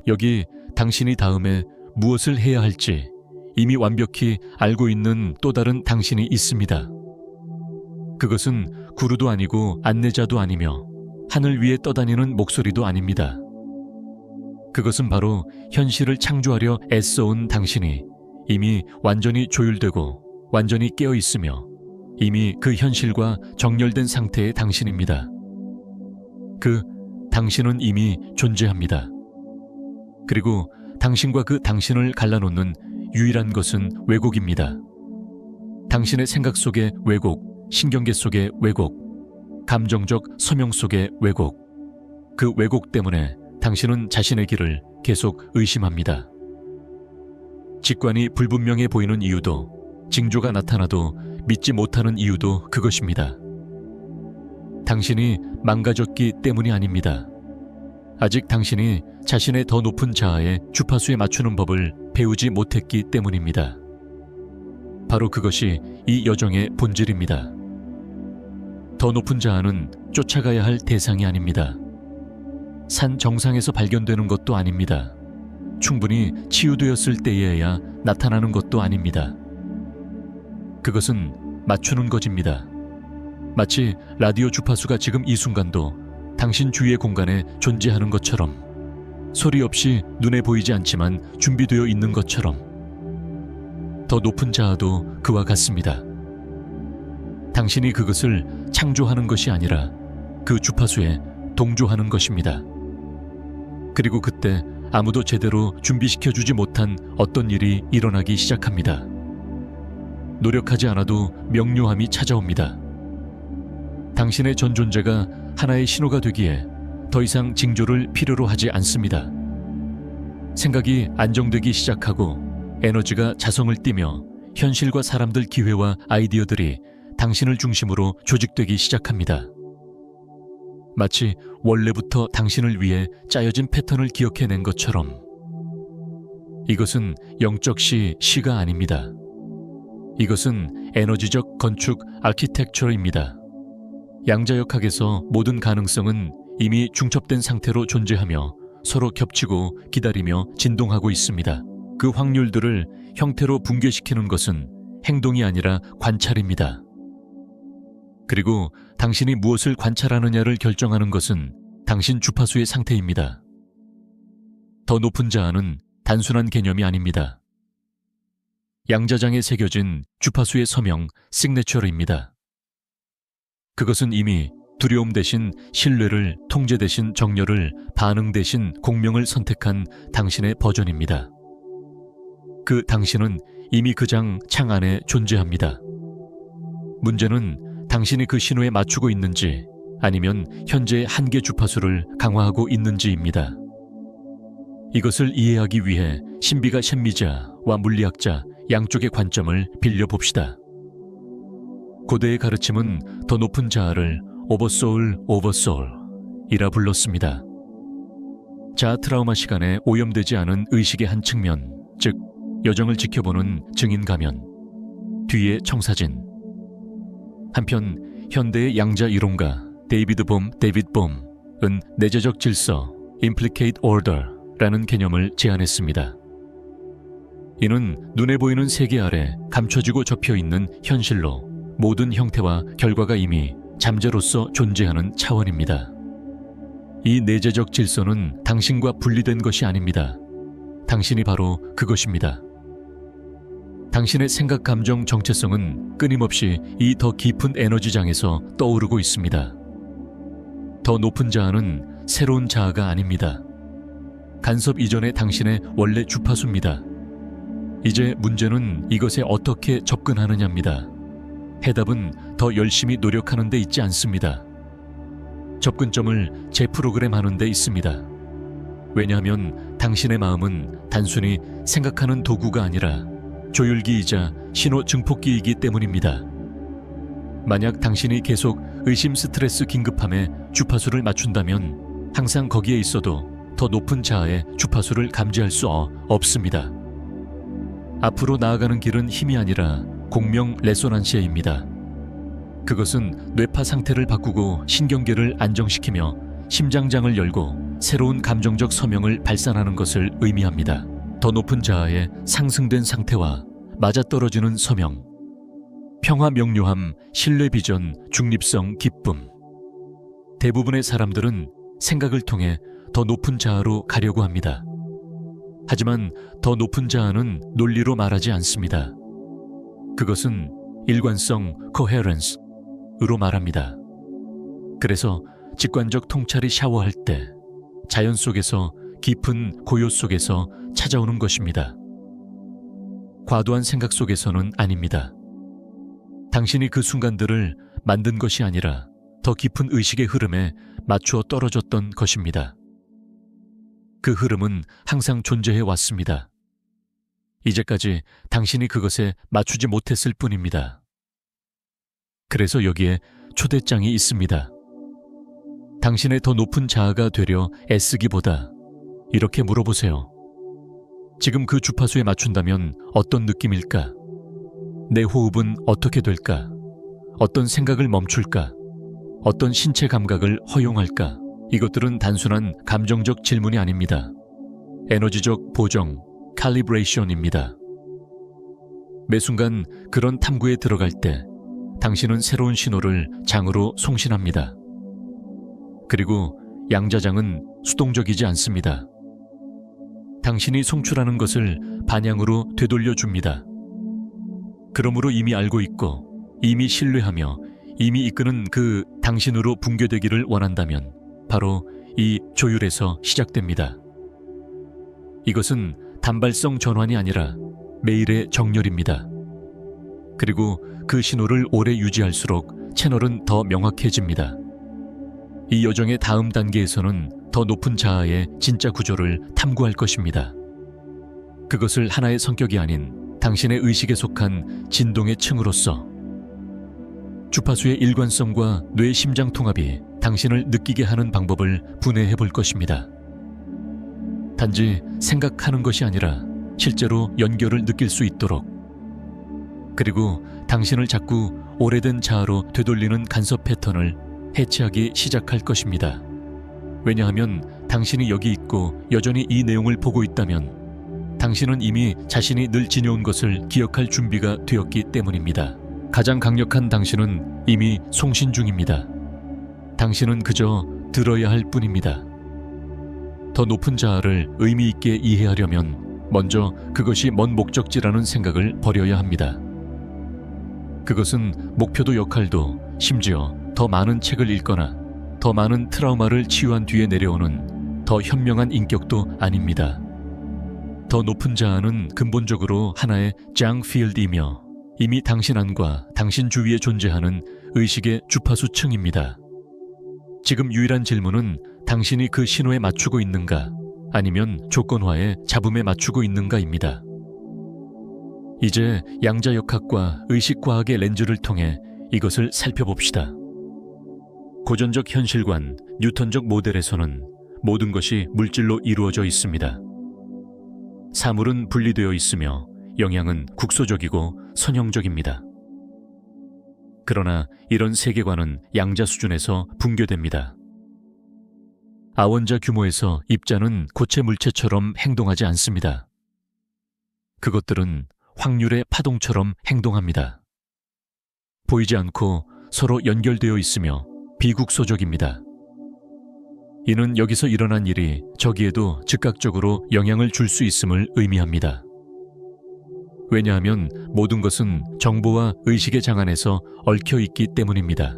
여기 당신이 다음에 무엇을 해야 할지 이미 완벽히 알고 있는 또 다른 당신이 있습니다. 그것은 구루도 아니고 안내자도 아니며 하늘 위에 떠다니는 목소리도 아닙니다. 그것은 바로 현실을 창조하려 애써온 당신이 이미 완전히 조율되고 완전히 깨어 있으며 이미 그 현실과 정렬된 상태의 당신입니다. 그 당신은 이미 존재합니다. 그리고 당신과 그 당신을 갈라놓는 유일한 것은 왜곡입니다. 당신의 생각 속의 왜곡, 신경계 속의 왜곡, 감정적 서명 속의 왜곡. 그 왜곡 때문에 당신은 자신의 길을 계속 의심합니다. 직관이 불분명해 보이는 이유도, 징조가 나타나도 믿지 못하는 이유도 그것입니다. 당신이 망가졌기 때문이 아닙니다. 아직 당신이 자신의 더 높은 자아의 주파수에 맞추는 법을 배우지 못했기 때문입니다. 바로 그것이 이 여정의 본질입니다. 더 높은 자아는 쫓아가야 할 대상이 아닙니다. 산 정상에서 발견되는 것도 아닙니다. 충분히 치유되었을 때에야 나타나는 것도 아닙니다. 그것은 맞추는 것입니다. 마치 라디오 주파수가 지금 이 순간도 당신 주위의 공간에 존재하는 것처럼, 소리 없이 눈에 보이지 않지만 준비되어 있는 것처럼, 더 높은 자아도 그와 같습니다. 당신이 그것을 창조하는 것이 아니라 그 주파수에 동조하는 것입니다. 그리고 그때 아무도 제대로 준비시켜주지 못한 어떤 일이 일어나기 시작합니다. 노력하지 않아도 명료함이 찾아옵니다. 당신의 전 존재가 하나의 신호가 되기에 더 이상 징조를 필요로 하지 않습니다. 생각이 안정되기 시작하고 에너지가 자성을 띠며 현실과 사람들, 기회와 아이디어들이 당신을 중심으로 조직되기 시작합니다. 마치 원래부터 당신을 위해 짜여진 패턴을 기억해낸 것처럼. 이것은 영적 시가 아닙니다. 이것은 에너지적 건축 아키텍처입니다. 양자역학에서 모든 가능성은 이미 중첩된 상태로 존재하며 서로 겹치고 기다리며 진동하고 있습니다. 그 확률들을 형태로 붕괴시키는 것은 행동이 아니라 관찰입니다. 그리고 당신이 무엇을 관찰하느냐를 결정하는 것은 당신 주파수의 상태입니다. 더 높은 자아는 단순한 개념이 아닙니다. 양자장에 새겨진 주파수의 서명, 시그네처입니다. 그것은 이미 두려움 대신 신뢰를, 통제 대신 정렬을, 반응 대신 공명을 선택한 당신의 버전입니다. 그 당신은 이미 그 창 안에 존재합니다. 문제는 당신이 그 신호에 맞추고 있는지 아니면 현재의 한계 주파수를 강화하고 있는지입니다. 이것을 이해하기 위해 신비가 셴미자와 물리학자 양쪽의 관점을 빌려봅시다. 고대의 가르침은 더 높은 자아를 오버소울이라 불렀습니다. 자아 트라우마 시간에 오염되지 않은 의식의 한 측면, 즉 여정을 지켜보는 증인 가면, 뒤의 청사진. 한편 현대의 양자 이론가 데이비드 봄은 내재적 질서, implicate order라는 개념을 제안했습니다. 이는 눈에 보이는 세계 아래 감춰지고 접혀있는 현실로 모든 형태와 결과가 이미 잠재로서 존재하는 차원입니다. 이 내재적 질서는 당신과 분리된 것이 아닙니다. 당신이 바로 그것입니다. 당신의 생각, 감정, 정체성은 끊임없이 이 더 깊은 에너지장에서 떠오르고 있습니다. 더 높은 자아는 새로운 자아가 아닙니다. 간섭 이전의 당신의 원래 주파수입니다. 이제 문제는 이것에 어떻게 접근하느냐입니다. 해답은 더 열심히 노력하는 데 있지 않습니다. 접근점을 재프로그램하는 데 있습니다. 왜냐하면 당신의 마음은 단순히 생각하는 도구가 아니라 조율기이자 신호 증폭기이기 때문입니다. 만약 당신이 계속 의심, 스트레스, 긴급함에 주파수를 맞춘다면 항상 거기에 있어도 더 높은 자아의 주파수를 감지할 수 없습니다. 앞으로 나아가는 길은 힘이 아니라 공명 레소난시아입니다. 그것은 뇌파 상태를 바꾸고 신경계를 안정시키며 심장장을 열고 새로운 감정적 서명을 발산하는 것을 의미합니다. 더 높은 자아의 상승된 상태와 맞아떨어지는 서명, 평화, 명료함, 신뢰, 비전, 중립성, 기쁨. 대부분의 사람들은 생각을 통해 더 높은 자아로 가려고 합니다. 하지만 더 높은 자아는 논리로 말하지 않습니다. 그것은 일관성, coherence으로 말합니다. 그래서 직관적 통찰이 샤워할 때 자연 속에서 깊은 고요 속에서 찾아오는 것입니다. 과도한 생각 속에서는 아닙니다. 당신이 그 순간들을 만든 것이 아니라 더 깊은 의식의 흐름에 맞추어 떨어졌던 것입니다. 그 흐름은 항상 존재해 왔습니다. 이제까지 당신이 그것에 맞추지 못했을 뿐입니다. 그래서 여기에 초대장이 있습니다. 당신의 더 높은 자아가 되려 애쓰기보다 이렇게 물어보세요. 지금 그 주파수에 맞춘다면 어떤 느낌일까? 내 호흡은 어떻게 될까? 어떤 생각을 멈출까? 어떤 신체 감각을 허용할까? 이것들은 단순한 감정적 질문이 아닙니다. 에너지적 보정, 칼리브레이션입니다. 매 순간 그런 탐구에 들어갈 때 당신은 새로운 신호를 장으로 송신합니다. 그리고 양자장은 수동적이지 않습니다. 당신이 송출하는 것을 반향으로 되돌려줍니다. 그러므로 이미 알고 있고 이미 신뢰하며 이미 이끄는 그 당신으로 붕괴되기를 원한다면 바로 이 조율에서 시작됩니다. 이것은 단발성 전환이 아니라 매일의 정렬입니다. 그리고 그 신호를 오래 유지할수록 채널은 더 명확해집니다. 이 여정의 다음 단계에서는 더 높은 자아의 진짜 구조를 탐구할 것입니다. 그것을 하나의 성격이 아닌 당신의 의식에 속한 진동의 층으로서 주파수의 일관성과 뇌 심장 통합이 당신을 느끼게 하는 방법을 분해해 볼 것입니다. 단지 생각하는 것이 아니라 실제로 연결을 느낄 수 있도록, 그리고 당신을 자꾸 오래된 자아로 되돌리는 간섭 패턴을 해체하기 시작할 것입니다. 왜냐하면 당신이 여기 있고 여전히 이 내용을 보고 있다면 당신은 이미 자신이 늘 지녀온 것을 기억할 준비가 되었기 때문입니다. 가장 강력한 당신은 이미 송신 중입니다. 당신은 그저 들어야 할 뿐입니다. 더 높은 자아를 의미 있게 이해하려면 먼저 그것이 뭔 목적지라는 생각을 버려야 합니다. 그것은 목표도 역할도 심지어 더 많은 책을 읽거나 더 많은 트라우마를 치유한 뒤에 내려오는 더 현명한 인격도 아닙니다. 더 높은 자아는 근본적으로 하나의 장필드이며 이미 당신 안과 당신 주위에 존재하는 의식의 주파수층입니다. 지금 유일한 질문은 당신이 그 신호에 맞추고 있는가 아니면 조건화의 잡음에 맞추고 있는가입니다. 이제 양자역학과 의식과학의 렌즈를 통해 이것을 살펴봅시다. 고전적 현실관, 뉴턴적 모델에서는 모든 것이 물질로 이루어져 있습니다. 사물은 분리되어 있으며 영향은 국소적이고 선형적입니다. 그러나 이런 세계관은 양자 수준에서 붕괴됩니다. 아원자 규모에서 입자는 고체 물체처럼 행동하지 않습니다. 그것들은 확률의 파동처럼 행동합니다. 보이지 않고 서로 연결되어 있으며 비국소적입니다. 이는 여기서 일어난 일이 저기에도 즉각적으로 영향을 줄 수 있음을 의미합니다. 왜냐하면 모든 것은 정보와 의식의 장안에서 얽혀 있기 때문입니다.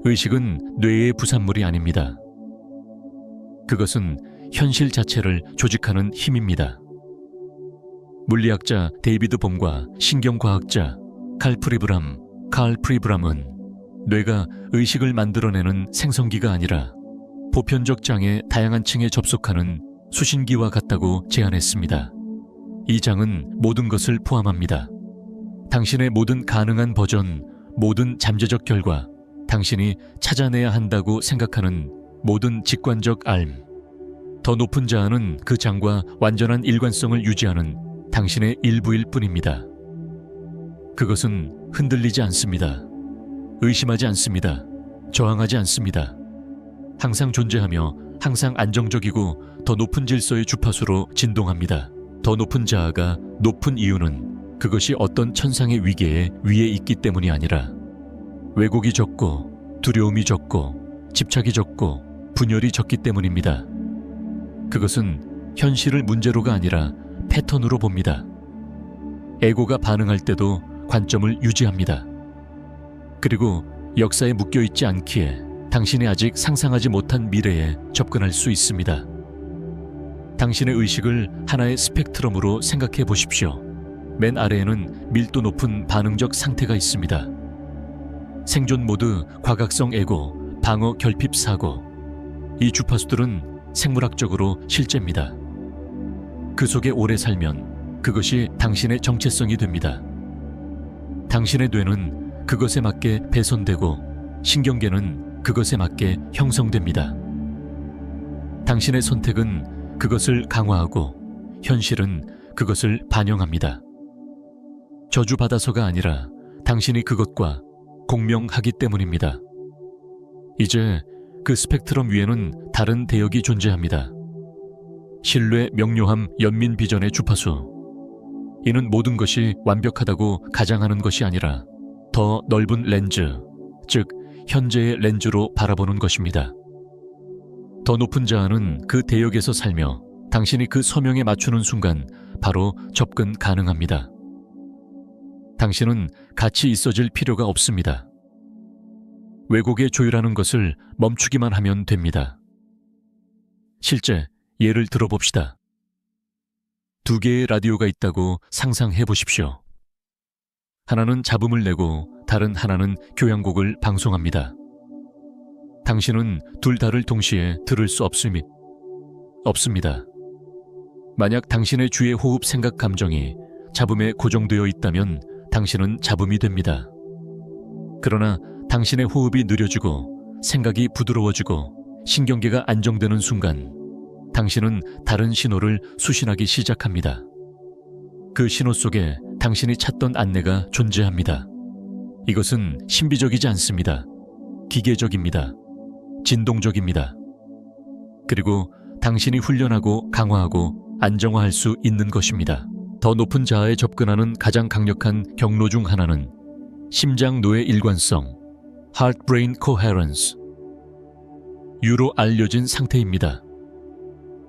의식은 뇌의 부산물이 아닙니다. 그것은 현실 자체를 조직하는 힘입니다. 물리학자 데이비드 봄과 신경과학자 칼 프리브람은 뇌가 의식을 만들어내는 생성기가 아니라 보편적 장의 다양한 층에 접속하는 수신기와 같다고 제안했습니다. 이 장은 모든 것을 포함합니다. 당신의 모든 가능한 버전, 모든 잠재적 결과, 당신이 찾아내야 한다고 생각하는 모든 직관적 알. 더 높은 자아는 그 장과 완전한 일관성을 유지하는 당신의 일부일 뿐입니다. 그것은 흔들리지 않습니다. 의심하지 않습니다. 저항하지 않습니다. 항상 존재하며 항상 안정적이고 더 높은 질서의 주파수로 진동합니다. 더 높은 자아가 높은 이유는 그것이 어떤 천상의 위계에 위에 있기 때문이 아니라 왜곡이 적고 두려움이 적고 집착이 적고 분열이 적기 때문입니다. 그것은 현실을 문제로가 아니라 패턴으로 봅니다. 에고가 반응할 때도 관점을 유지합니다. 그리고 역사에 묶여있지 않기에 당신이 아직 상상하지 못한 미래에 접근할 수 있습니다. 당신의 의식을 하나의 스펙트럼으로 생각해 보십시오. 맨 아래에는 밀도 높은 반응적 상태가 있습니다. 생존 모드, 과각성 에고, 방어 결핍 사고. 이 주파수들은 생물학적으로 실제입니다. 그 속에 오래 살면 그것이 당신의 정체성이 됩니다. 당신의 뇌는 그것에 맞게 배선되고 신경계는 그것에 맞게 형성됩니다. 당신의 선택은 그것을 강화하고 현실은 그것을 반영합니다. 저주받아서가 아니라 당신이 그것과 공명하기 때문입니다. 이제 그 스펙트럼 위에는 다른 대역이 존재합니다. 신뢰, 명료함, 연민 비전의 주파수. 이는 모든 것이 완벽하다고 가장하는 것이 아니라 더 넓은 렌즈, 즉 현재의 렌즈로 바라보는 것입니다. 더 높은 자아는 그 대역에서 살며 당신이 그 서명에 맞추는 순간 바로 접근 가능합니다. 당신은 같이 있어질 필요가 없습니다. 왜곡에 조율하는 것을 멈추기만 하면 됩니다. 실제 예를 들어봅시다. 2개의 라디오가 있다고 상상해 보십시오. 하나는 잡음을 내고 다른 하나는 교향곡을 방송합니다. 당신은 둘 다를 동시에 들을 수 없습니다. 만약 당신의 주의 호흡, 생각, 감정이 잡음에 고정되어 있다면 당신은 잡음이 됩니다. 그러나 당신의 호흡이 느려지고 생각이 부드러워지고 신경계가 안정되는 순간 당신은 다른 신호를 수신하기 시작합니다. 그 신호 속에 당신이 찾던 안내가 존재합니다. 이것은 신비적이지 않습니다. 기계적입니다. 진동적입니다. 그리고 당신이 훈련하고 강화하고 안정화할 수 있는 것입니다. 더 높은 자아에 접근하는 가장 강력한 경로 중 하나는 심장-뇌의 일관성, Heart-Brain Coherence, 유로 알려진 상태입니다.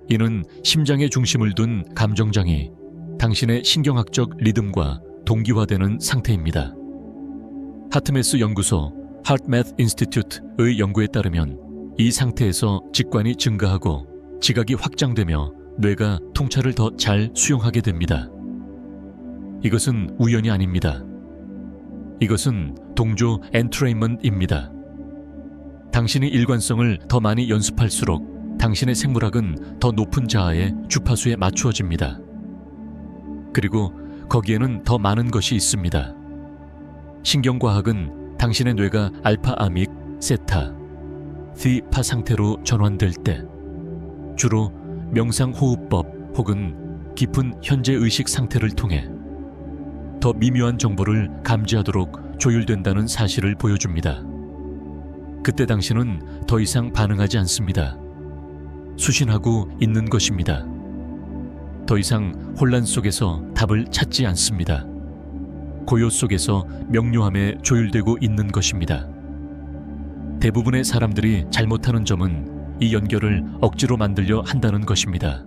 이는 심장의 중심을 둔 감정장이 당신의 신경학적 리듬과 동기화되는 상태입니다. 하트메스 연구소 HeartMath Institute의 연구에 따르면 이 상태에서 직관이 증가하고 지각이 확장되며 뇌가 통찰을 더 잘 수용하게 됩니다. 이것은 우연이 아닙니다. 이것은 동조 엔트레인먼트입니다. 당신이 일관성을 더 많이 연습할수록 당신의 생물학은 더 높은 자아의 주파수에 맞추어집니다. 그리고 거기에는 더 많은 것이 있습니다. 신경과학은 당신의 뇌가 알파 아믹, 세타, Th파 상태로 전환될 때 주로 명상호흡법 혹은 깊은 현재의식 상태를 통해 더 미묘한 정보를 감지하도록 조율된다는 사실을 보여줍니다. 그때 당신은 더 이상 반응하지 않습니다. 수신하고 있는 것입니다. 더 이상 혼란 속에서 답을 찾지 않습니다. 고요 속에서 명료함에 조율되고 있는 것입니다. 대부분의 사람들이 잘못하는 점은 이 연결을 억지로 만들려 한다는 것입니다.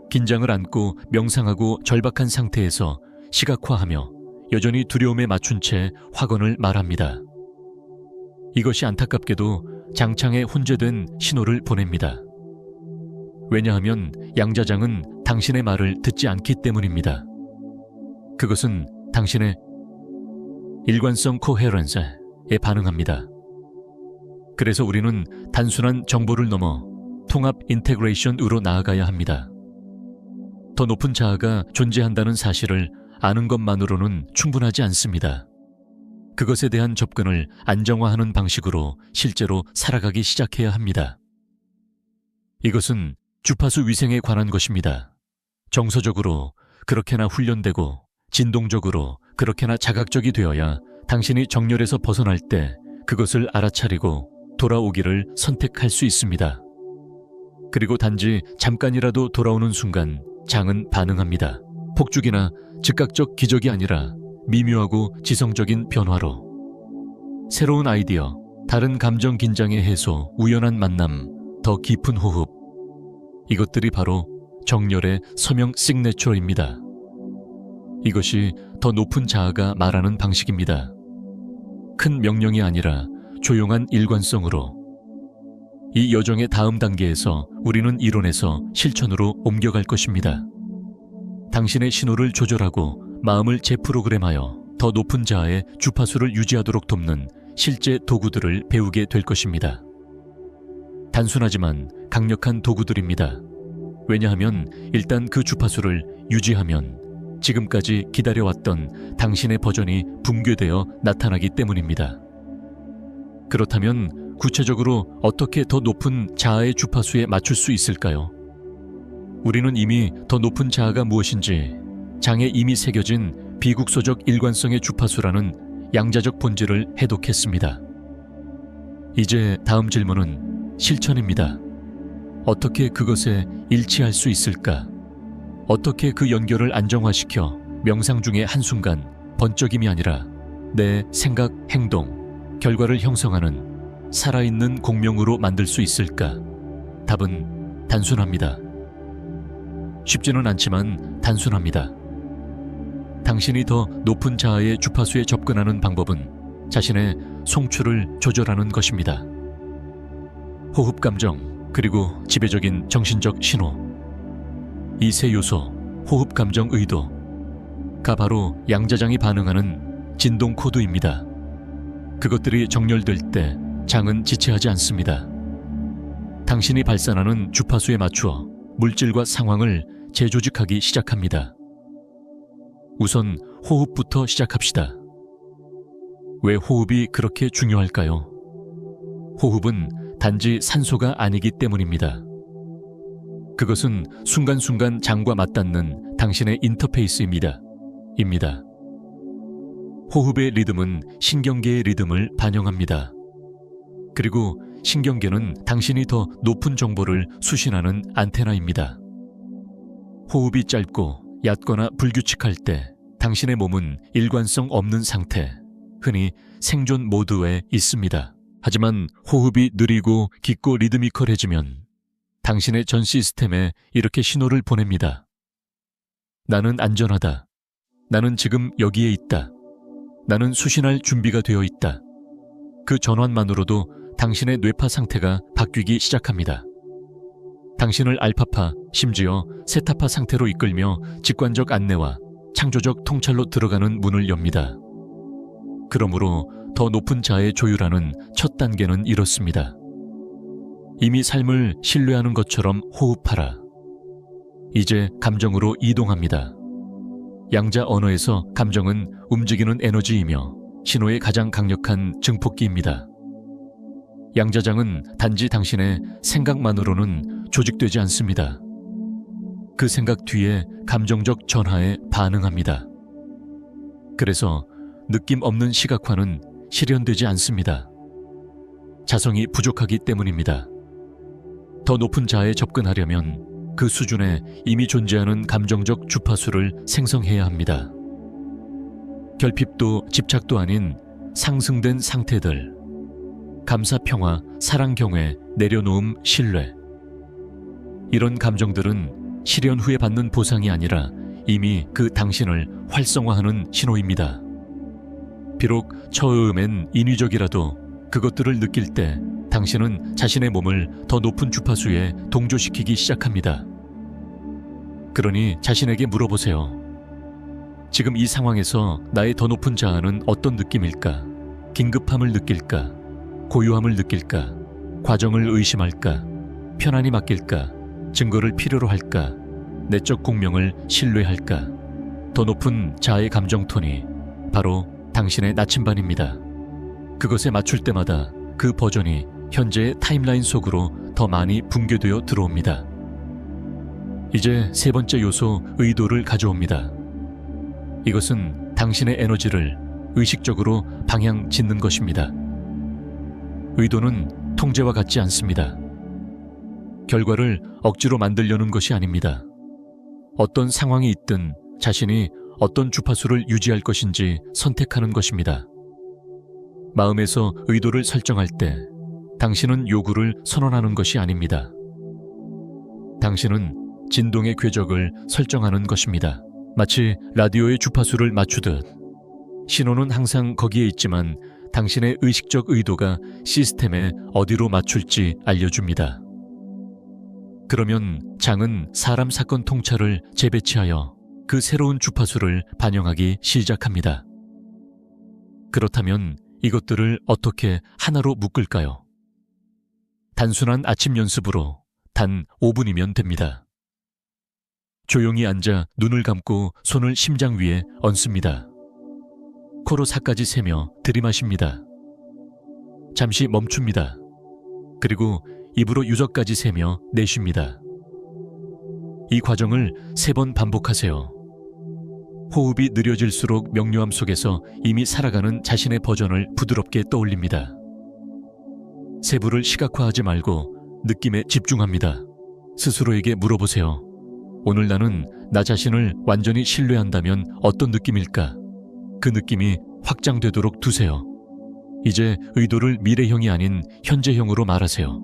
긴장을 안고 명상하고 절박한 상태에서 시각화하며 여전히 두려움에 맞춘 채 확언을 말합니다. 이것이 안타깝게도 장창에 혼재된 신호를 보냅니다. 왜냐하면 양자장은 당신의 말을 듣지 않기 때문입니다. 그것은 당신의 일관성 코헤런스에 반응합니다. 그래서 우리는 단순한 정보를 넘어 통합 인테그레이션으로 나아가야 합니다. 더 높은 자아가 존재한다는 사실을 아는 것만으로는 충분하지 않습니다. 그것에 대한 접근을 안정화하는 방식으로 실제로 살아가기 시작해야 합니다. 이것은 주파수 위생에 관한 것입니다. 정서적으로 그렇게나 훈련되고 진동적으로 그렇게나 자각적이 되어야 당신이 정렬에서 벗어날 때 그것을 알아차리고 돌아오기를 선택할 수 있습니다. 그리고 단지 잠깐이라도 돌아오는 순간 장은 반응합니다. 폭죽이나 즉각적 기적이 아니라 미묘하고 지성적인 변화로. 새로운 아이디어, 다른 감정 긴장의 해소, 우연한 만남, 더 깊은 호흡. 이것들이 바로 정열의 서명 시그네처입니다. 이것이 더 높은 자아가 말하는 방식입니다. 큰 명령이 아니라 조용한 일관성으로. 이 여정의 다음 단계에서 우리는 이론에서 실천으로 옮겨갈 것입니다. 당신의 신호를 조절하고 마음을 재프로그램하여 더 높은 자아의 주파수를 유지하도록 돕는 실제 도구들을 배우게 될 것입니다. 단순하지만 강력한 도구들입니다. 왜냐하면 일단 그 주파수를 유지하면 지금까지 기다려왔던 당신의 버전이 붕괴되어 나타나기 때문입니다. 그렇다면 구체적으로 어떻게 더 높은 자아의 주파수에 맞출 수 있을까요? 우리는 이미 더 높은 자아가 무엇인지 장에 이미 새겨진 비국소적 일관성의 주파수라는 양자적 본질을 해독했습니다. 이제 다음 질문은 실천입니다. 어떻게 그것에 일치할 수 있을까? 어떻게 그 연결을 안정화시켜 명상 중의 한순간 번쩍임이 아니라 내 생각, 행동, 결과를 형성하는 살아있는 공명으로 만들 수 있을까? 답은 단순합니다. 쉽지는 않지만 단순합니다. 당신이 더 높은 자아의 주파수에 접근하는 방법은 자신의 송출을 조절하는 것입니다. 호흡 감정, 그리고 지배적인 정신적 신호. 이 세 요소, 호흡 감정 의도가 바로 양자장이 반응하는 진동 코드입니다. 그것들이 정렬될 때 장은 지체하지 않습니다. 당신이 발산하는 주파수에 맞추어 물질과 상황을 재조직하기 시작합니다. 우선 호흡부터 시작합시다. 왜 호흡이 그렇게 중요할까요? 호흡은 단지 산소가 아니기 때문입니다. 그것은 순간순간 장과 맞닿는 당신의 인터페이스입니다. 호흡의 리듬은 신경계의 리듬을 반영합니다. 그리고 신경계는 당신이 더 높은 정보를 수신하는 안테나입니다. 호흡이 짧고 얕거나 불규칙할 때 당신의 몸은 일관성 없는 상태, 흔히 생존 모드에 있습니다. 하지만 호흡이 느리고 깊고 리드미컬해지면 당신의 전 시스템에 이렇게 신호를 보냅니다. 나는 안전하다. 나는 지금 여기에 있다. 나는 수신할 준비가 되어 있다. 그 전환만으로도 당신의 뇌파 상태가 바뀌기 시작합니다. 당신을 알파파, 심지어 세타파 상태로 이끌며 직관적 안내와 창조적 통찰로 들어가는 문을 엽니다. 그러므로 더 높은 자의 조율하는 첫 단계는 이렇습니다. 이미 삶을 신뢰하는 것처럼 호흡하라. 이제 감정으로 이동합니다. 양자 언어에서 감정은 움직이는 에너지이며 신호의 가장 강력한 증폭기입니다. 양자장은 단지 당신의 생각만으로는 조직되지 않습니다. 그 생각 뒤에 감정적 전하에 반응합니다. 그래서 느낌 없는 시각화는 실현되지 않습니다. 자성이 부족하기 때문입니다. 더 높은 자에 접근하려면 그 수준에 이미 존재하는 감정적 주파수를 생성해야 합니다. 결핍도 집착도 아닌 상승된 상태들, 감사, 평화, 사랑, 경외, 내려놓음, 신뢰. 이런 감정들은 실현 후에 받는 보상이 아니라 이미 그 당신을 활성화하는 신호입니다. 비록 처음엔 인위적이라도 그것들을 느낄 때 당신은 자신의 몸을 더 높은 주파수에 동조시키기 시작합니다. 그러니 자신에게 물어보세요. 지금 이 상황에서 나의 더 높은 자아는 어떤 느낌일까? 긴급함을 느낄까? 고요함을 느낄까? 과정을 의심할까? 편안히 맡길까? 증거를 필요로 할까? 내적 공명을 신뢰할까? 더 높은 자아의 감정 톤이 바로 당신의 나침반입니다. 그것에 맞출 때마다 그 버전이 현재의 타임라인 속으로 더 많이 붕괴되어 들어옵니다. 이제 세 번째 요소, 의도를 가져옵니다. 이것은 당신의 에너지를 의식적으로 방향 짓는 것입니다. 의도는 통제와 같지 않습니다. 결과를 억지로 만들려는 것이 아닙니다. 어떤 상황이 있든 자신이 어떤 주파수를 유지할 것인지 선택하는 것입니다. 마음에서 의도를 설정할 때 당신은 요구를 선언하는 것이 아닙니다. 당신은 진동의 궤적을 설정하는 것입니다. 마치 라디오의 주파수를 맞추듯 신호는 항상 거기에 있지만 당신의 의식적 의도가 시스템에 어디로 맞출지 알려줍니다. 그러면 장은 사람 사건 통찰을 재배치하여 그 새로운 주파수를 반영하기 시작합니다. 그렇다면 이것들을 어떻게 하나로 묶을까요? 단순한 아침 연습으로 단 5분이면 됩니다. 조용히 앉아 눈을 감고 손을 심장 위에 얹습니다. 코로 4까지 세며 들이마십니다. 잠시 멈춥니다. 그리고 입으로 6까지 세며 내쉽니다. 이 과정을 3번 반복하세요. 호흡이 느려질수록 명료함 속에서 이미 살아가는 자신의 버전을 부드럽게 떠올립니다. 세부를 시각화하지 말고 느낌에 집중합니다. 스스로에게 물어보세요. 오늘 나는 나 자신을 완전히 신뢰한다면 어떤 느낌일까? 그 느낌이 확장되도록 두세요. 이제 의도를 미래형이 아닌 현재형으로 말하세요.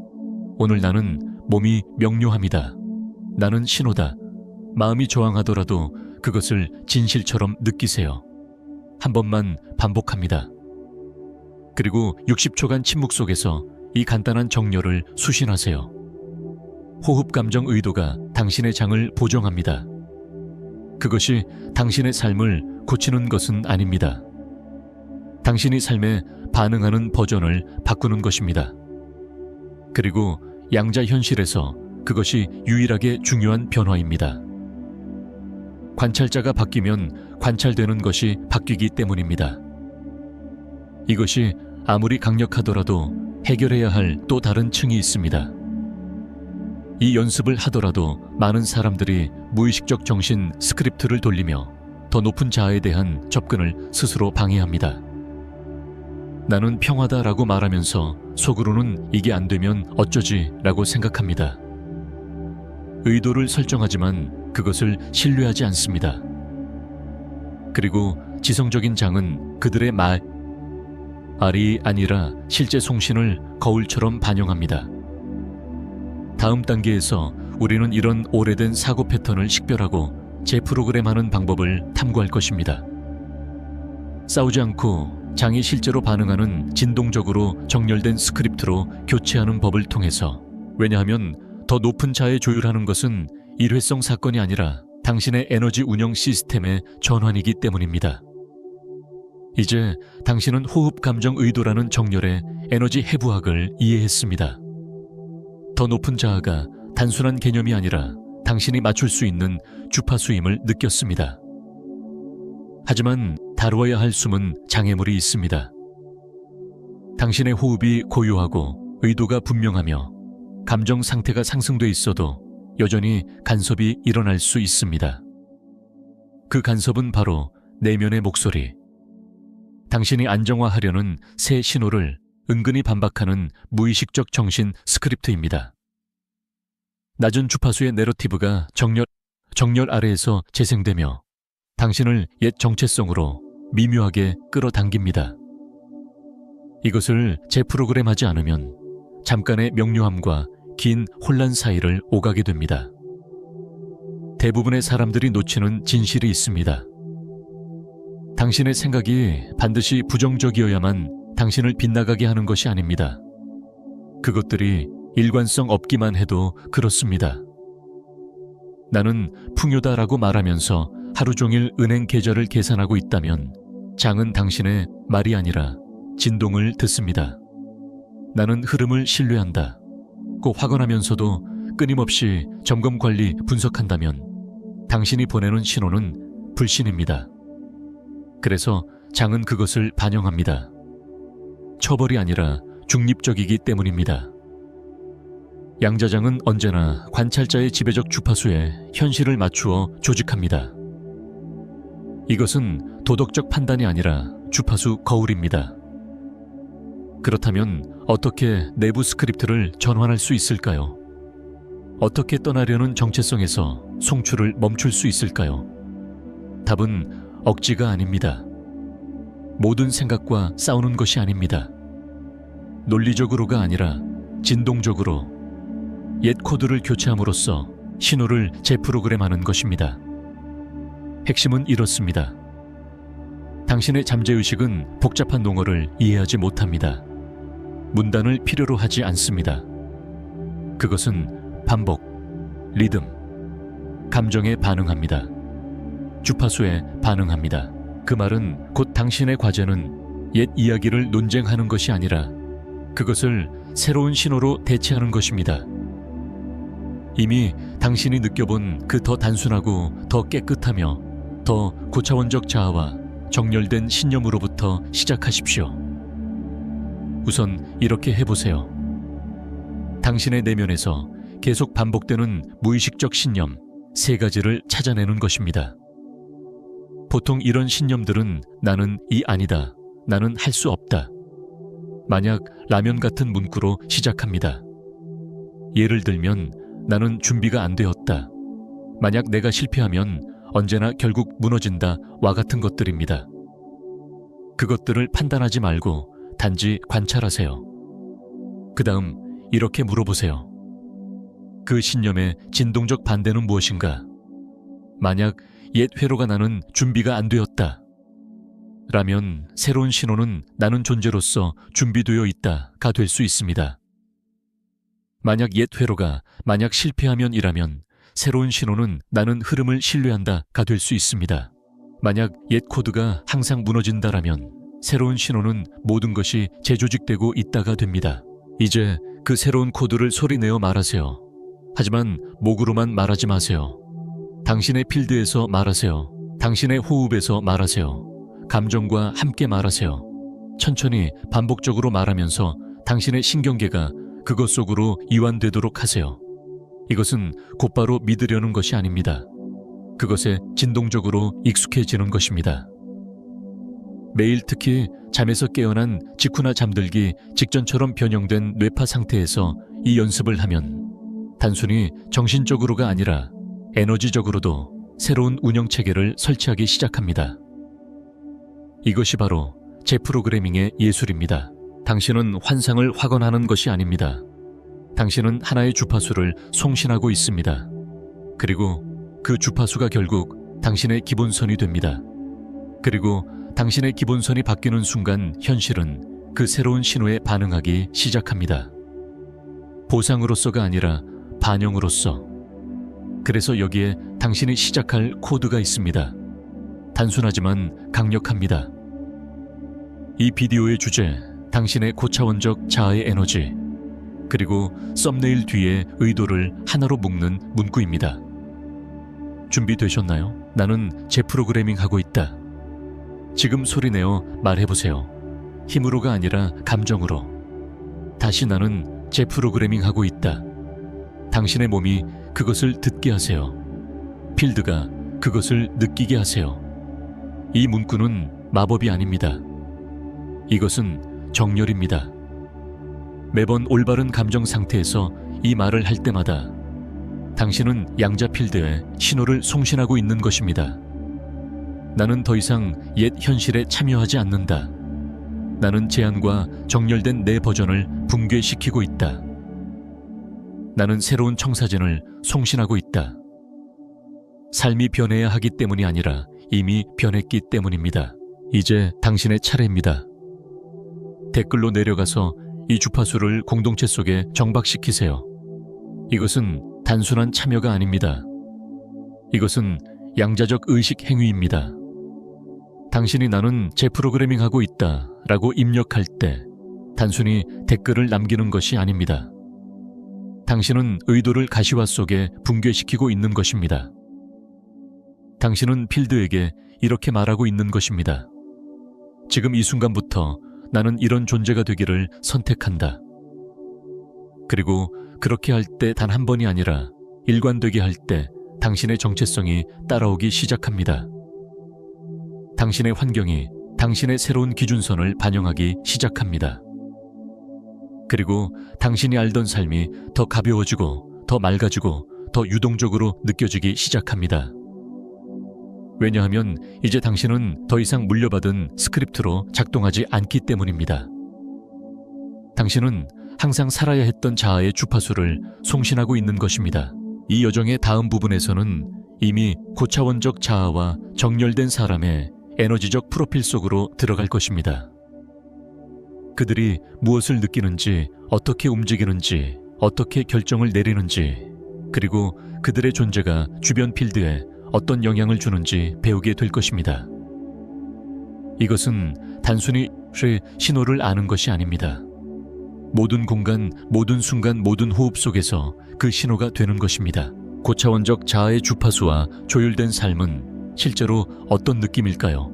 오늘 나는 몸이 명료합니다. 나는 신호다. 마음이 저항하더라도 그것을 진실처럼 느끼세요. 한 번만 반복합니다. 그리고 60초간 침묵 속에서 이 간단한 정렬을 수신하세요. 호흡, 감정, 의도가 당신의 장을 보정합니다. 그것이 당신의 삶을 고치는 것은 아닙니다. 당신이 삶에 반응하는 버전을 바꾸는 것입니다. 그리고 양자 현실에서 그것이 유일하게 중요한 변화입니다. 관찰자가 바뀌면 관찰되는 것이 바뀌기 때문입니다. 이것이 아무리 강력하더라도 해결해야 할 또 다른 층이 있습니다. 이 연습을 하더라도 많은 사람들이 무의식적 정신 스크립트를 돌리며 더 높은 자아에 대한 접근을 스스로 방해합니다. 나는 평화다라고 말하면서 속으로는 이게 안 되면 어쩌지 라고 생각합니다. 의도를 설정하지만 그것을 신뢰하지 않습니다. 그리고 지성적인 장은 그들의 말이 아니라 실제 송신을 거울처럼 반영합니다. 다음 단계에서 우리는 이런 오래된 사고 패턴을 식별하고 재프로그램하는 방법을 탐구할 것입니다. 싸우지 않고 장이 실제로 반응하는 진동적으로 정렬된 스크립트로 교체하는 법을 통해서, 왜냐하면 더 높은 자에 조율하는 것은 일회성 사건이 아니라 당신의 에너지 운영 시스템의 전환이기 때문입니다. 이제 당신은 호흡, 감정, 의도라는 정렬의 에너지 해부학을 이해했습니다. 더 높은 자아가 단순한 개념이 아니라 당신이 맞출 수 있는 주파수임을 느꼈습니다. 하지만 다루어야 할 숨은 장애물이 있습니다. 당신의 호흡이 고요하고 의도가 분명하며 감정 상태가 상승돼 있어도 여전히 간섭이 일어날 수 있습니다. 그 간섭은 바로 내면의 목소리, 당신이 안정화하려는 새 신호를 은근히 반박하는 무의식적 정신 스크립트입니다. 낮은 주파수의 내러티브가 정렬 아래에서 재생되며 당신을 옛 정체성으로 미묘하게 끌어당깁니다. 이것을 재프로그램하지 않으면 잠깐의 명료함과 긴 혼란 사이를 오가게 됩니다. 대부분의 사람들이 놓치는 진실이 있습니다. 당신의 생각이 반드시 부정적이어야만 당신을 빗나가게 하는 것이 아닙니다. 그것들이 일관성 없기만 해도 그렇습니다. 나는 풍요다라고 말하면서 하루 종일 은행 계좌를 계산하고 있다면 장은 당신의 말이 아니라 진동을 듣습니다. 나는 흐름을 신뢰한다. 꼭 확언하면서도 끊임없이 점검, 관리, 분석한다면 당신이 보내는 신호는 불신입니다. 그래서 장은 그것을 반영합니다. 처벌이 아니라 중립적이기 때문입니다. 양자장은 언제나 관찰자의 지배적 주파수에 현실을 맞추어 조직합니다. 이것은 도덕적 판단이 아니라 주파수 거울입니다. 그렇다면 어떻게 내부 스크립트를 전환할 수 있을까요? 어떻게 떠나려는 정체성에서 송출을 멈출 수 있을까요? 답은 억지가 아닙니다. 모든 생각과 싸우는 것이 아닙니다. 논리적으로가 아니라 진동적으로 옛 코드를 교체함으로써 신호를 재프로그램하는 것입니다. 핵심은 이렇습니다. 당신의 잠재의식은 복잡한 용어를 이해하지 못합니다. 문단을 필요로 하지 않습니다. 그것은 반복, 리듬, 감정에 반응합니다. 주파수에 반응합니다. 그 말은 곧 당신의 과제는 옛 이야기를 논쟁하는 것이 아니라 그것을 새로운 신호로 대체하는 것입니다. 이미 당신이 느껴본 그 더 단순하고 더 깨끗하며 더 고차원적 자아와 정렬된 신념으로부터 시작하십시오. 우선 이렇게 해보세요. 당신의 내면에서 계속 반복되는 무의식적 신념 3가지를 찾아내는 것입니다. 보통 이런 신념들은 나는 이 아니다, 나는 할 수 없다. 만약 라면 같은 문구로 시작합니다. 예를 들면 나는 준비가 안 되었다. 만약 내가 실패하면 언제나 결국 무너진다 와 같은 것들입니다. 그것들을 판단하지 말고 단지 관찰하세요. 그 다음 이렇게 물어보세요. 그 신념의 진동적 반대는 무엇인가? 만약 옛 회로가 나는 준비가 안 되었다. 라면 새로운 신호는 나는 존재로서 준비되어 있다가 될 수 있습니다. 만약 옛 회로가 만약 실패하면 이라면 새로운 신호는 나는 흐름을 신뢰한다가 될 수 있습니다. 만약 옛 코드가 항상 무너진다라면 새로운 신호는 모든 것이 재조직되고 있다가 됩니다. 이제 그 새로운 코드를 소리내어 말하세요. 하지만 목으로만 말하지 마세요. 당신의 필드에서 말하세요. 당신의 호흡에서 말하세요. 감정과 함께 말하세요. 천천히 반복적으로 말하면서 당신의 신경계가 그것 속으로 이완되도록 하세요. 이것은 곧바로 믿으려는 것이 아닙니다. 그것에 진동적으로 익숙해지는 것입니다. 매일 특히 잠에서 깨어난 직후나 잠들기 직전처럼 변형된 뇌파 상태에서 이 연습을 하면 단순히 정신적으로가 아니라 에너지적으로도 새로운 운영체계를 설치하기 시작합니다. 이것이 바로 재프로그래밍의 예술입니다. 당신은 환상을 확언하는 것이 아닙니다. 당신은 하나의 주파수를 송신하고 있습니다. 그리고 그 주파수가 결국 당신의 기본선이 됩니다. 그리고 당신의 기본선이 바뀌는 순간 현실은 그 새로운 신호에 반응하기 시작합니다. 보상으로서가 아니라 반영으로서. 그래서 여기에 당신이 시작할 코드가 있습니다. 단순하지만 강력합니다. 이 비디오의 주제, 당신의 고차원적 자아의 에너지, 그리고 썸네일 뒤에 의도를 하나로 묶는 문구입니다. 준비되셨나요? 나는 재프로그래밍 하고 있다. 지금 소리내어 말해보세요. 힘으로가 아니라 감정으로. 다시 나는 재프로그래밍 하고 있다. 당신의 몸이 그것을 듣게 하세요. 필드가 그것을 느끼게 하세요. 이 문구는 마법이 아닙니다. 이것은 정렬입니다. 매번 올바른 감정 상태에서 이 말을 할 때마다 당신은 양자 필드에 신호를 송신하고 있는 것입니다. 나는 더 이상 옛 현실에 참여하지 않는다. 나는 제한과 정렬된 내 버전을 붕괴시키고 있다. 나는 새로운 청사진을 송신하고 있다. 삶이 변해야 하기 때문이 아니라 이미 변했기 때문입니다. 이제 당신의 차례입니다. 댓글로 내려가서 이 주파수를 공동체 속에 정박시키세요. 이것은 단순한 참여가 아닙니다. 이것은 양자적 의식 행위입니다. 당신이 나는 재프로그래밍하고 있다 라고 입력할 때 단순히 댓글을 남기는 것이 아닙니다. 당신은 의도를 가시화 속에 붕괴시키고 있는 것입니다. 당신은 필드에게 이렇게 말하고 있는 것입니다. 지금 이 순간부터 나는 이런 존재가 되기를 선택한다. 그리고 그렇게 할 때 단 한 번이 아니라 일관되게 할 때 당신의 정체성이 따라오기 시작합니다. 당신의 환경이 당신의 새로운 기준선을 반영하기 시작합니다. 그리고 당신이 알던 삶이 더 가벼워지고 더 맑아지고 더 유동적으로 느껴지기 시작합니다. 왜냐하면 이제 당신은 더 이상 물려받은 스크립트로 작동하지 않기 때문입니다. 당신은 항상 살아야 했던 자아의 주파수를 송신하고 있는 것입니다. 이 여정의 다음 부분에서는 이미 고차원적 자아와 정렬된 사람의 에너지적 프로필 속으로 들어갈 것입니다. 그들이 무엇을 느끼는지, 어떻게 움직이는지, 어떻게 결정을 내리는지, 그리고 그들의 존재가 주변 필드에 어떤 영향을 주는지 배우게 될 것입니다. 이것은 단순히 신호를 아는 것이 아닙니다. 모든 공간, 모든 순간, 모든 호흡 속에서 그 신호가 되는 것입니다. 고차원적 자아의 주파수와 조율된 삶은 실제로 어떤 느낌일까요?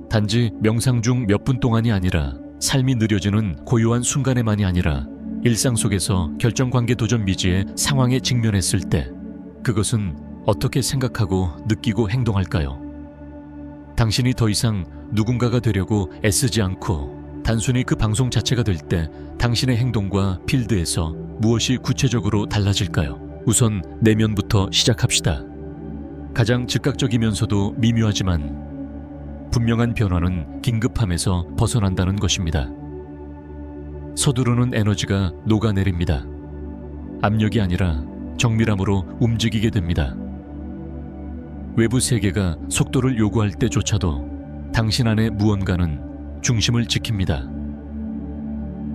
단지 명상 중 몇 분 동안이 아니라 삶이 느려지는 고요한 순간에만이 아니라 일상 속에서 결정관계 도전 미지의 상황에 직면했을 때 그것은 어떻게 생각하고 느끼고 행동할까요? 당신이 더 이상 누군가가 되려고 애쓰지 않고 단순히 그 방송 자체가 될 때 당신의 행동과 필드에서 무엇이 구체적으로 달라질까요? 우선 내면부터 시작합시다. 가장 즉각적이면서도 미묘하지만 분명한 변화는 긴급함에서 벗어난다는 것입니다. 서두르는 에너지가 녹아내립니다. 압력이 아니라 정밀함으로 움직이게 됩니다. 외부 세계가 속도를 요구할 때조차도 당신 안의 무언가는 중심을 지킵니다.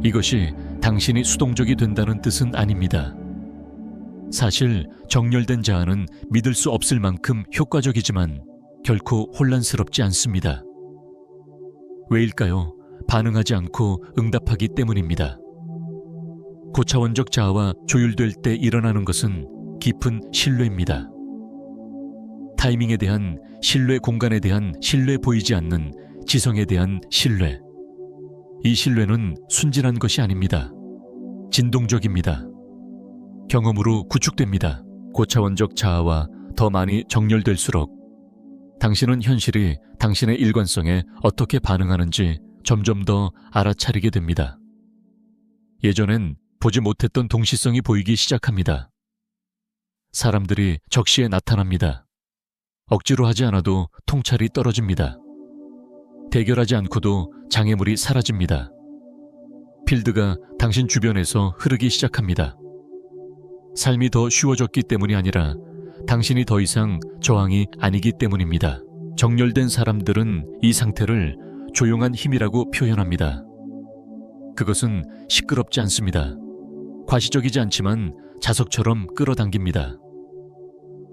이것이 당신이 수동적이 된다는 뜻은 아닙니다. 사실 정렬된 자아는 믿을 수 없을 만큼 효과적이지만 결코 혼란스럽지 않습니다. 왜일까요? 반응하지 않고 응답하기 때문입니다. 고차원적 자아와 조율될 때 일어나는 것은 깊은 신뢰입니다. 타이밍에 대한 신뢰, 공간에 대한 신뢰, 보이지 않는 지성에 대한 신뢰. 이 신뢰는 순진한 것이 아닙니다. 진동적입니다. 경험으로 구축됩니다. 고차원적 자아와 더 많이 정렬될수록 당신은 현실이 당신의 일관성에 어떻게 반응하는지 점점 더 알아차리게 됩니다. 예전엔 보지 못했던 동시성이 보이기 시작합니다. 사람들이 적시에 나타납니다. 억지로 하지 않아도 통찰이 떨어집니다. 대결하지 않고도 장애물이 사라집니다. 필드가 당신 주변에서 흐르기 시작합니다. 삶이 더 쉬워졌기 때문이 아니라 당신이 더 이상 저항이 아니기 때문입니다. 정렬된 사람들은 이 상태를 조용한 힘이라고 표현합니다. 그것은 시끄럽지 않습니다. 과시적이지 않지만 자석처럼 끌어당깁니다.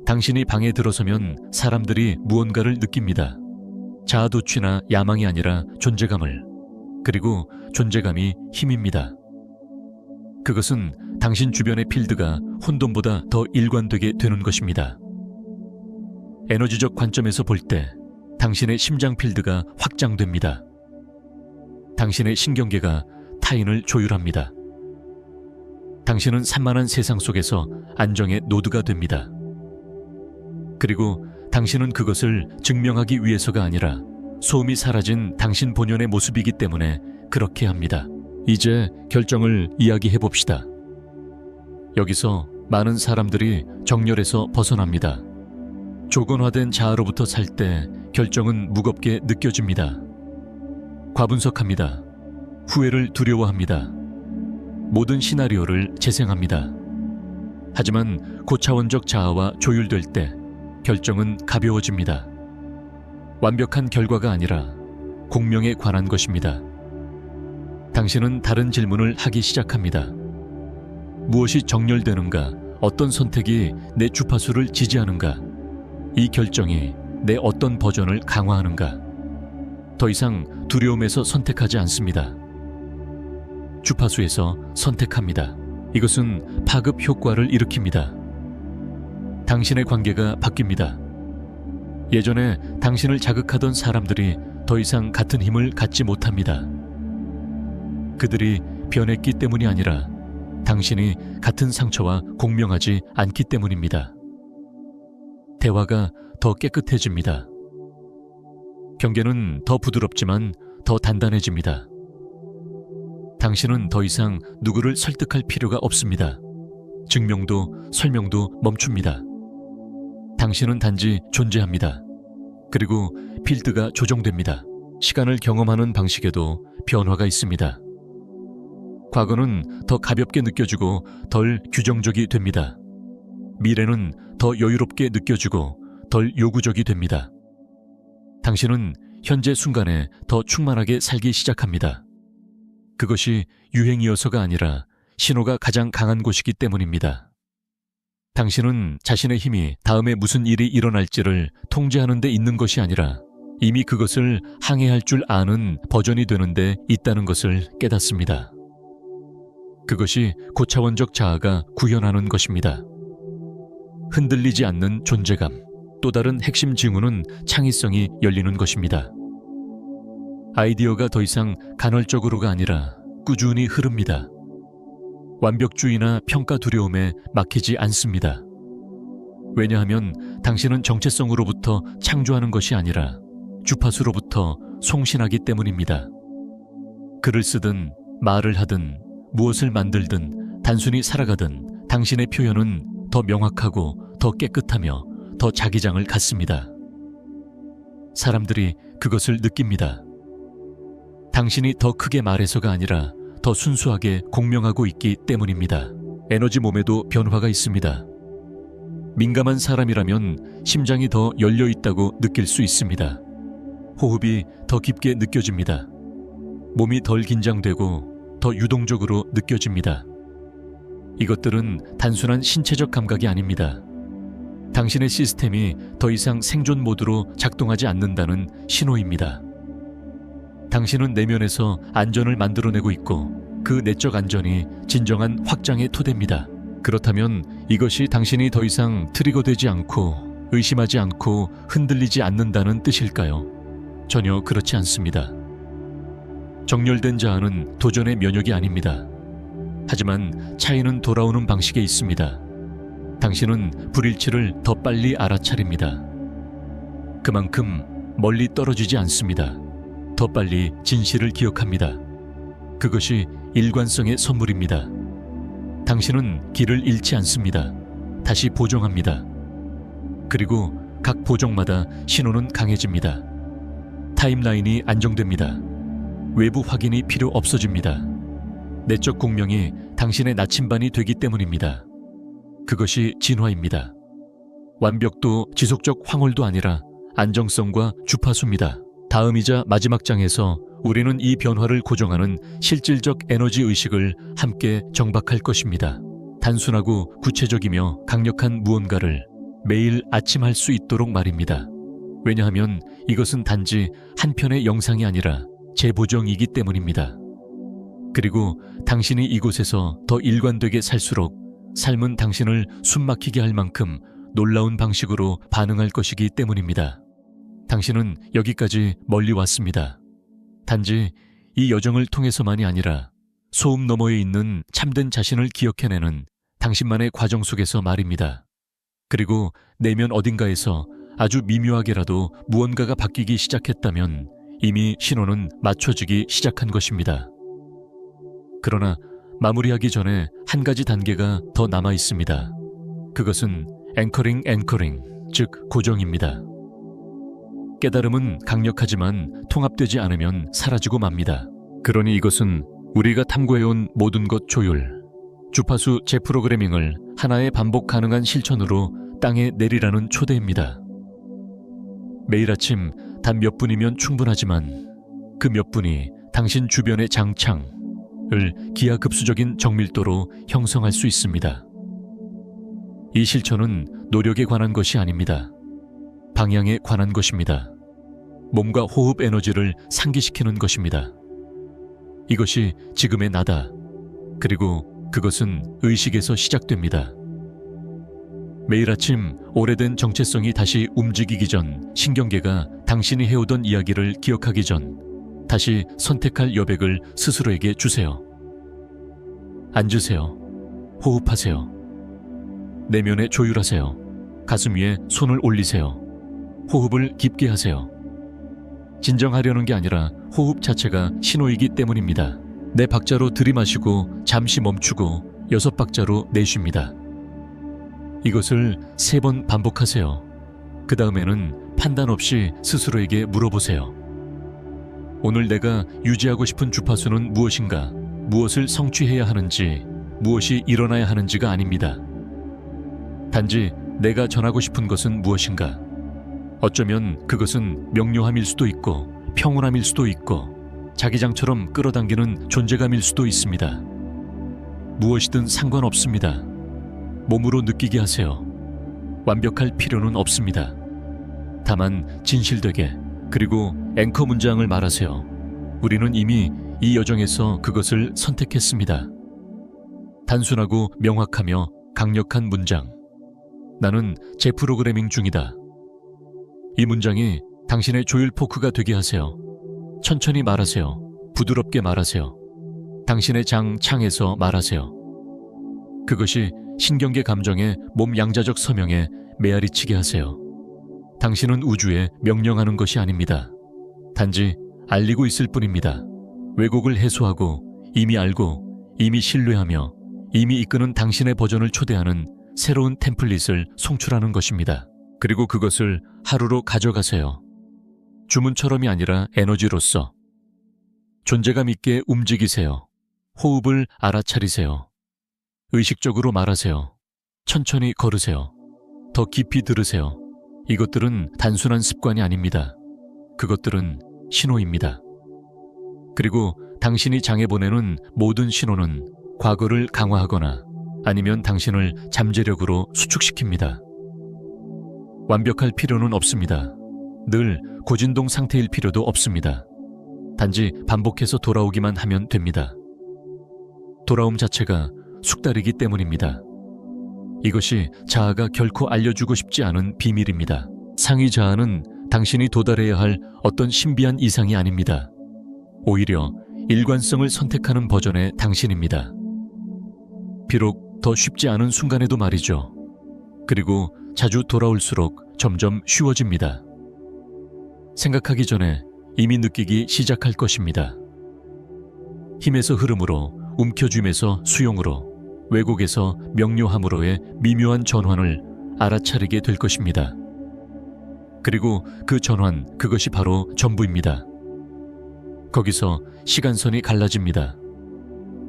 당신이 방에 들어서면 사람들이 무언가를 느낍니다. 자아도취나 야망이 아니라 존재감을, 그리고 존재감이 힘입니다. 그것은 당신 주변의 필드가 혼돈보다 더 일관되게 되는 것입니다. 에너지적 관점에서 볼 때 당신의 심장 필드가 확장됩니다. 당신의 신경계가 타인을 조율합니다. 당신은 산만한 세상 속에서 안정의 노드가 됩니다. 그리고 당신은 그것을 증명하기 위해서가 아니라 소음이 사라진 당신 본연의 모습이기 때문에 그렇게 합니다. 이제 결정을 이야기해 봅시다. 여기서 많은 사람들이 정렬에서 벗어납니다. 조건화된 자아로부터 살 때 결정은 무겁게 느껴집니다. 과분석합니다. 후회를 두려워합니다. 모든 시나리오를 재생합니다. 하지만 고차원적 자아와 조율될 때 결정은 가벼워집니다. 완벽한 결과가 아니라 공명에 관한 것입니다. 당신은 다른 질문을 하기 시작합니다. 무엇이 정렬되는가? 어떤 선택이 내 주파수를 지지하는가? 이 결정이 내 어떤 버전을 강화하는가? 더 이상 두려움에서 선택하지 않습니다. 주파수에서 선택합니다. 이것은 파급 효과를 일으킵니다. 당신의 관계가 바뀝니다. 예전에 당신을 자극하던 사람들이 더 이상 같은 힘을 갖지 못합니다. 그들이 변했기 때문이 아니라 당신이 같은 상처와 공명하지 않기 때문입니다. 대화가 더 깨끗해집니다. 경계는 더 부드럽지만 더 단단해집니다. 당신은 더 이상 누구를 설득할 필요가 없습니다. 증명도 설명도 멈춥니다. 당신은 단지 존재합니다. 그리고 필드가 조정됩니다. 시간을 경험하는 방식에도 변화가 있습니다. 과거는 더 가볍게 느껴지고 덜 규정적이 됩니다. 미래는 더 여유롭게 느껴지고 덜 요구적이 됩니다. 당신은 현재 순간에 더 충만하게 살기 시작합니다. 그것이 유행이어서가 아니라 신호가 가장 강한 곳이기 때문입니다. 당신은 자신의 힘이 다음에 무슨 일이 일어날지를 통제하는 데 있는 것이 아니라 이미 그것을 항해할 줄 아는 버전이 되는 데 있다는 것을 깨닫습니다. 그것이 고차원적 자아가 구현하는 것입니다. 흔들리지 않는 존재감, 또 다른 핵심 징후는 창의성이 열리는 것입니다. 아이디어가 더 이상 간헐적으로가 아니라 꾸준히 흐릅니다. 완벽주의나 평가 두려움에 막히지 않습니다. 왜냐하면 당신은 정체성으로부터 창조하는 것이 아니라 주파수로부터 송신하기 때문입니다. 글을 쓰든 말을 하든 무엇을 만들든 단순히 살아가든 당신의 표현은 더 명확하고 더 깨끗하며 더 자기장을 갖습니다. 사람들이 그것을 느낍니다. 당신이 더 크게 말해서가 아니라 더 순수하게 공명하고 있기 때문입니다. 에너지 몸에도 변화가 있습니다. 민감한 사람이라면 심장이 더 열려 있다고 느낄 수 있습니다. 호흡이 더 깊게 느껴집니다. 몸이 덜 긴장되고 더 유동적으로 느껴집니다. 이것들은 단순한 신체적 감각이 아닙니다. 당신의 시스템이 더 이상 생존 모드로 작동하지 않는다는 신호입니다. 당신은 내면에서 안전을 만들어내고 있고 그 내적 안전이 진정한 확장의 토대입니다. 그렇다면 이것이 당신이 더 이상 트리거되지 않고 의심하지 않고 흔들리지 않는다는 뜻일까요? 전혀 그렇지 않습니다. 정렬된 자아는 도전의 면역이 아닙니다. 하지만 차이는 돌아오는 방식에 있습니다. 당신은 불일치를 더 빨리 알아차립니다. 그만큼 멀리 떨어지지 않습니다. 더 빨리 진실을 기억합니다. 그것이 일관성의 선물입니다. 당신은 길을 잃지 않습니다. 다시 보정합니다. 그리고 각 보정마다 신호는 강해집니다. 타임라인이 안정됩니다. 외부 확인이 필요 없어집니다. 내적 공명이 당신의 나침반이 되기 때문입니다. 그것이 진화입니다. 완벽도 지속적 황홀도 아니라 안정성과 주파수입니다. 다음이자 마지막 장에서 우리는 이 변화를 고정하는 실질적 에너지 의식을 함께 정박할 것입니다. 단순하고 구체적이며 강력한 무언가를 매일 아침 할 수 있도록 말입니다. 왜냐하면 이것은 단지 한 편의 영상이 아니라 재보정이기 때문입니다. 그리고 당신이 이곳에서 더 일관되게 살수록 삶은 당신을 숨막히게 할 만큼 놀라운 방식으로 반응할 것이기 때문입니다. 당신은 여기까지 멀리 왔습니다. 단지 이 여정을 통해서만이 아니라 소음 너머에 있는 참된 자신을 기억해내는 당신만의 과정 속에서 말입니다. 그리고 내면 어딘가에서 아주 미묘하게라도 무언가가 바뀌기 시작했다면 이미 신호는 맞춰지기 시작한 것입니다. 그러나 마무리하기 전에 한 가지 단계가 더 남아 있습니다. 그것은 앵커링, 즉 고정입니다. 깨달음은 강력하지만 통합되지 않으면 사라지고 맙니다. 그러니 이것은 우리가 탐구해온 모든 것 조율, 주파수 재프로그래밍을 하나의 반복 가능한 실천으로 땅에 내리라는 초대입니다. 매일 아침 단 몇 분이면 충분하지만 그 몇 분이 당신 주변의 장창을 기하급수적인 정밀도로 형성할 수 있습니다. 이 실천은 노력에 관한 것이 아닙니다. 방향에 관한 것입니다. 몸과 호흡 에너지를 상기시키는 것입니다. 이것이 지금의 나다. 그리고 그것은 의식에서 시작됩니다. 매일 아침 오래된 정체성이 다시 움직이기 전, 신경계가 당신이 해오던 이야기를 기억하기 전 다시 선택할 여백을 스스로에게 주세요. 앉으세요. 호흡하세요. 내면에 조율하세요. 가슴 위에 손을 올리세요. 호흡을 깊게 하세요. 진정하려는 게 아니라 호흡 자체가 신호이기 때문입니다. 내 박자로 들이마시고 잠시 멈추고 6박자로 내쉽니다. 이것을 3번 반복하세요. 그 다음에는 판단 없이 스스로에게 물어보세요. 오늘 내가 유지하고 싶은 주파수는 무엇인가? 무엇을 성취해야 하는지, 무엇이 일어나야 하는지가 아닙니다. 단지 내가 전하고 싶은 것은 무엇인가? 어쩌면 그것은 명료함일 수도 있고 평온함일 수도 있고 자기장처럼 끌어당기는 존재감일 수도 있습니다. 무엇이든 상관없습니다. 몸으로 느끼게 하세요. 완벽할 필요는 없습니다. 다만 진실되게, 그리고 앵커 문장을 말하세요. 우리는 이미 이 여정에서 그것을 선택했습니다. 단순하고 명확하며 강력한 문장. 나는 재프로그래밍 중이다. 이 문장이 당신의 조율 포크가 되게 하세요. 천천히 말하세요. 부드럽게 말하세요. 당신의 창에서 말하세요. 그것이 신경계 감정의 몸 양자적 서명에 메아리치게 하세요. 당신은 우주에 명령하는 것이 아닙니다. 단지 알리고 있을 뿐입니다. 왜곡을 해소하고 이미 알고 이미 신뢰하며 이미 이끄는 당신의 버전을 초대하는 새로운 템플릿을 송출하는 것입니다. 그리고 그것을 하루로 가져가세요. 주문처럼이 아니라 에너지로서. 존재감 있게 움직이세요. 호흡을 알아차리세요. 의식적으로 말하세요. 천천히 걸으세요. 더 깊이 들으세요. 이것들은 단순한 습관이 아닙니다. 그것들은 신호입니다. 그리고 당신이 장에 보내는 모든 신호는 과거를 강화하거나 아니면 당신을 잠재력으로 수축시킵니다. 완벽할 필요는 없습니다. 늘 고진동 상태일 필요도 없습니다. 단지 반복해서 돌아오기만 하면 됩니다. 돌아옴 자체가 숙달이기 때문입니다. 이것이 자아가 결코 알려주고 싶지 않은 비밀입니다. 상위 자아는 당신이 도달해야 할 어떤 신비한 이상이 아닙니다. 오히려 일관성을 선택하는 버전의 당신입니다. 비록 더 쉽지 않은 순간에도 말이죠. 그리고 자주 돌아올수록 점점 쉬워집니다. 생각하기 전에 이미 느끼기 시작할 것입니다. 힘에서 흐름으로, 움켜쥐면서 수용으로, 왜곡에서 명료함으로의 미묘한 전환을 알아차리게 될 것입니다. 그리고 그 전환, 그것이 바로 전부입니다. 거기서 시간선이 갈라집니다.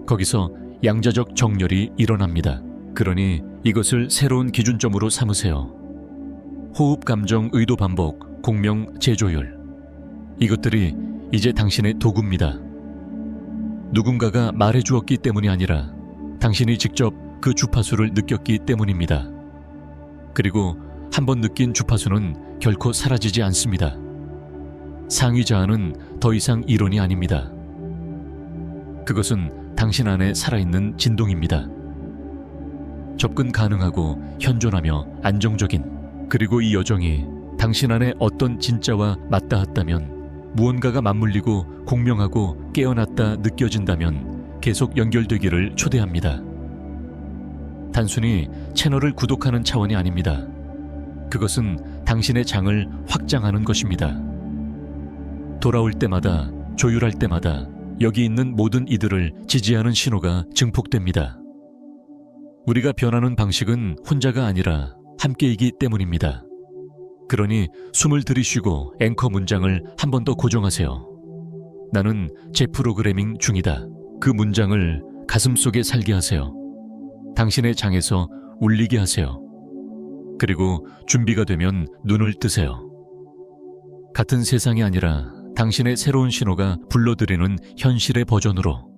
거기서 양자적 정렬이 일어납니다. 그러니 이것을 새로운 기준점으로 삼으세요. 호흡, 감정, 의도 반복, 공명, 재조율. 이것들이 이제 당신의 도구입니다. 누군가가 말해주었기 때문이 아니라 당신이 직접 그 주파수를 느꼈기 때문입니다. 그리고 한번 느낀 주파수는 결코 사라지지 않습니다. 상위 자아는 더 이상 이론이 아닙니다. 그것은 당신 안에 살아있는 진동입니다. 접근 가능하고 현존하며 안정적인, 그리고 이 여정이 당신 안에 어떤 진짜와 맞닿았다면, 무언가가 맞물리고 공명하고 깨어났다 느껴진다면 계속 연결되기를 초대합니다. 단순히 채널을 구독하는 차원이 아닙니다. 그것은 당신의 장을 확장하는 것입니다. 돌아올 때마다, 조율할 때마다 여기 있는 모든 이들을 지지하는 신호가 증폭됩니다. 우리가 변하는 방식은 혼자가 아니라 함께이기 때문입니다. 그러니 숨을 들이쉬고 앵커 문장을 한 번 더 고정하세요. 나는 재프로그래밍 중이다. 그 문장을 가슴속에 살게 하세요. 당신의 장에서 울리게 하세요. 그리고 준비가 되면 눈을 뜨세요. 같은 세상이 아니라 당신의 새로운 신호가 불러들이는 현실의 버전으로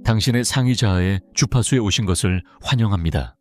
당신의 상위 자아의 주파수에 오신 것을 환영합니다.